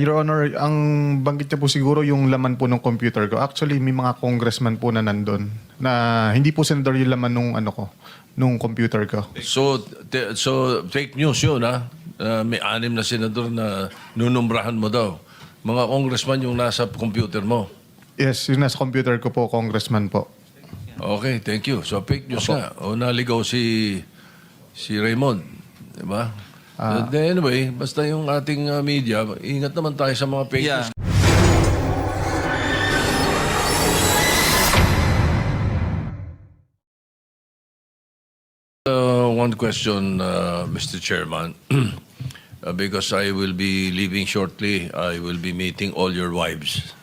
Your Honor, ang banggit niya po siguro yung laman po ng computer ko. Actually, may mga congressman po na nandun na hindi po senador yung laman nung nung computer ko. So fake news yun, ha? May 6 na senador na nunumbrahan mo daw. Mga congressman yung nasa computer mo. Yes, yung nasa computer ko po, congressman po. Okay, thank you. So fake news nga. O naligaw si Raymond. Diba? Anyway, basta yung ating media, ingat naman tayo sa mga fake news. One question, Mr. Chairman. Because I will be leaving shortly, I will be meeting all your wives.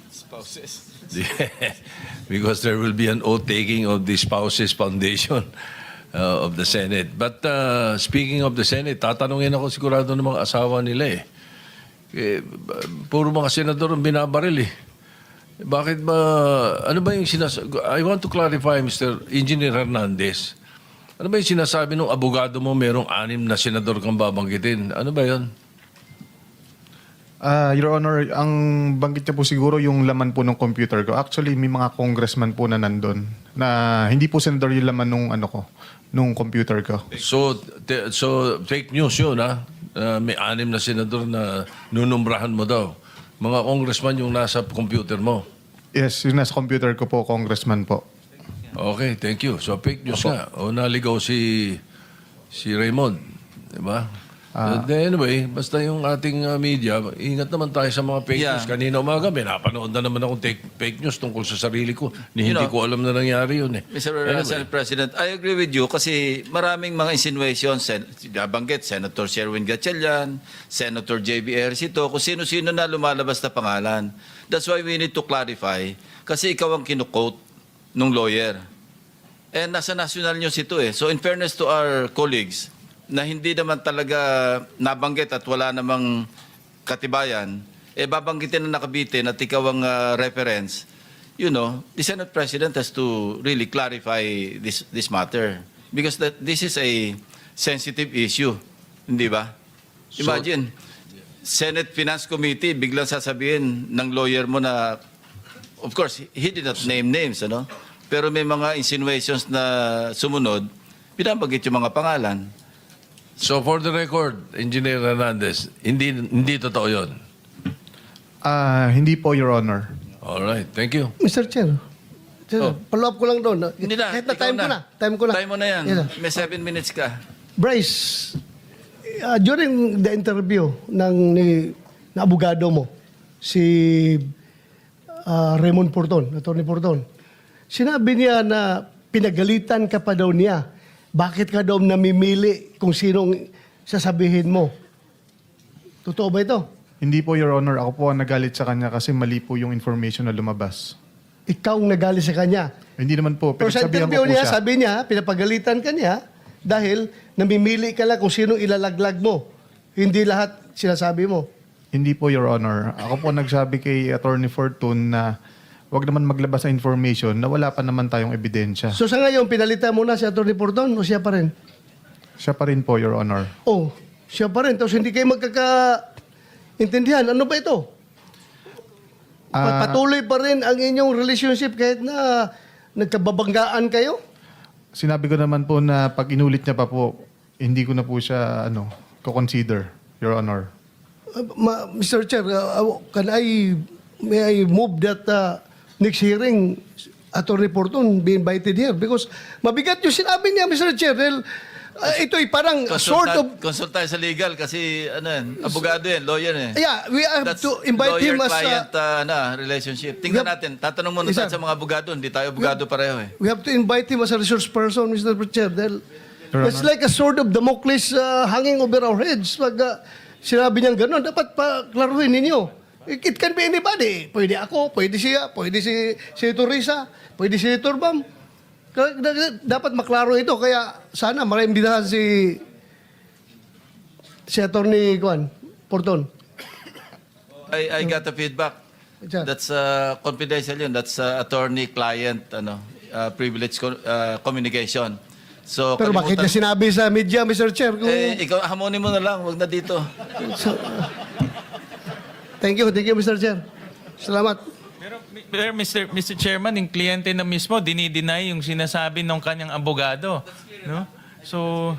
Spouses. Because there will be an oath-taking of the Spouses Foundation of the Senate. But speaking of the Senate, tatanungin ako sigurado ng mga asawa nila puro mga senador ang binabaril Bakit ba, ano ba yung sinasabi? I want to clarify, Mr. Engineer Hernandez. Ano ba yung sinasabi ng abogado mo merong 6 na senador kang babanggitin? Ano ba yun? Your Honor, ang banggit niya po siguro yung laman po ng computer ko. Actually, may mga congressman po na nandun na hindi po senador yung laman nung nung computer ko. So fake news yun, ha? May 6 na senador na nunumbrahan mo daw. Mga congressman yung nasa computer mo. Yes, yung nasa computer ko po, congressman po. Okay, thank you. So fake news nga. O naligaw si Raymond. Diba? Anyway, basta yung ating media, ingat naman tayo sa mga fake news. Kanina umaga, may napanood na naman akong fake news tungkol sa sarili ko. Hindi ko alam na nangyari yun Mr. Senate President, I agree with you kasi maraming mga insinuations, nabanggit, Senator Sherwin Gatchalian, Senator J.B. Ejercito, kung sino-sino na lumalabas na pangalan. That's why we need to clarify kasi ikaw ang kinukote nung lawyer. And nasa national news ito So in fairness to our colleagues, na hindi naman talaga nabanggit at wala namang katibayan, babanggitin na nakabitin at ikaw ang reference, the Senate President has to really clarify this matter. Because this is a sensitive issue. Hindi ba? Imagine, Senate Finance Committee, biglang sasabihin ng lawyer mo na, of course, he did not name names, pero may mga insinuations na sumunod, binabanggit yung mga pangalan. So for the record, Engineer Hernandez, hindi totoo yun. Hindi po, Your Honor. Alright, thank you. Mr. Chair, follow up ko lang doon. Hindi na, Kahit na ikaw time ko na. Time ko na. Time mo na yan. Yan na. May 7 minutes ka. Bryce, during the interview na abogado mo, si Raymond Porton, Atty. Porton, sinabi niya na pinagalitan ka pa daw niya. Bakit ka daw namimili kung sinong sasabihin mo? Totoo ba ito? Hindi po, Your Honor. Ako po ang nagalit sa kanya kasi mali po yung information na lumabas. Ikaw ang nagalit sa kanya. Hindi naman po. Pero sa Pinagsabihan ko interview po niya, siya. sabi niya, pinapagalitan ka niya dahil namimili ka lang kung sinong ilalaglag mo. Hindi lahat sinasabi mo. Hindi po, Your Honor. Ako po nagsabi kay Attorney Fortune na wag naman maglabas ng information na wala pa naman tayong ebidensya. So sa ngayon, pinalitan mo na si Atty. Porton o siya pa rin? Siya pa rin po, Your Honor. Oh, siya pa rin. Tapos hindi kayo magkakaintindihan. Ano ba ito? Patuloy pa rin ang inyong relationship kahit na nagkababanggaan kayo? Sinabi ko naman po na pag inulit niya pa po, hindi ko na po siya ko-consider, Your Honor. Mr. Chair, may I move that next hearing, Atty. Porton be invited here? Because mabigat yung sinabi niya, Mr. Chair. Ito'y parang sort of... Consult tayo sa legal kasi abogado yan, lawyer Yeah, we have to invite him as... Lawyer-client relationship. Tingnan natin. Tatanong muna tayo sa mga abogado. Hindi tayo abogado pareho We have to invite him as a resource person, Mr. Chair. It's like a sort of Damocles hanging over our heads. Pag sinabi niyang gano'n, dapat paklaruhin ninyo. It can be anybody. Pwede ako, pwede siya, pwede si Senator Risa, pwede si Senator Bam. Dapat maklaro ito. Kaya sana maimbitahan si Atty. Porton. I got the feedback. That's confidential yun. That's attorney-client privilege communication. So, Pero bakit niya sinabi sa media, Mr. Chair? Kung... ikaw, hamonin mo na lang. Huwag na dito. Thank you, Mr. Chair. Salamat. Pero Mr. Chairman, yung kliyente na mismo, dinideny yung sinasabi ng kanyang abogado. No? So,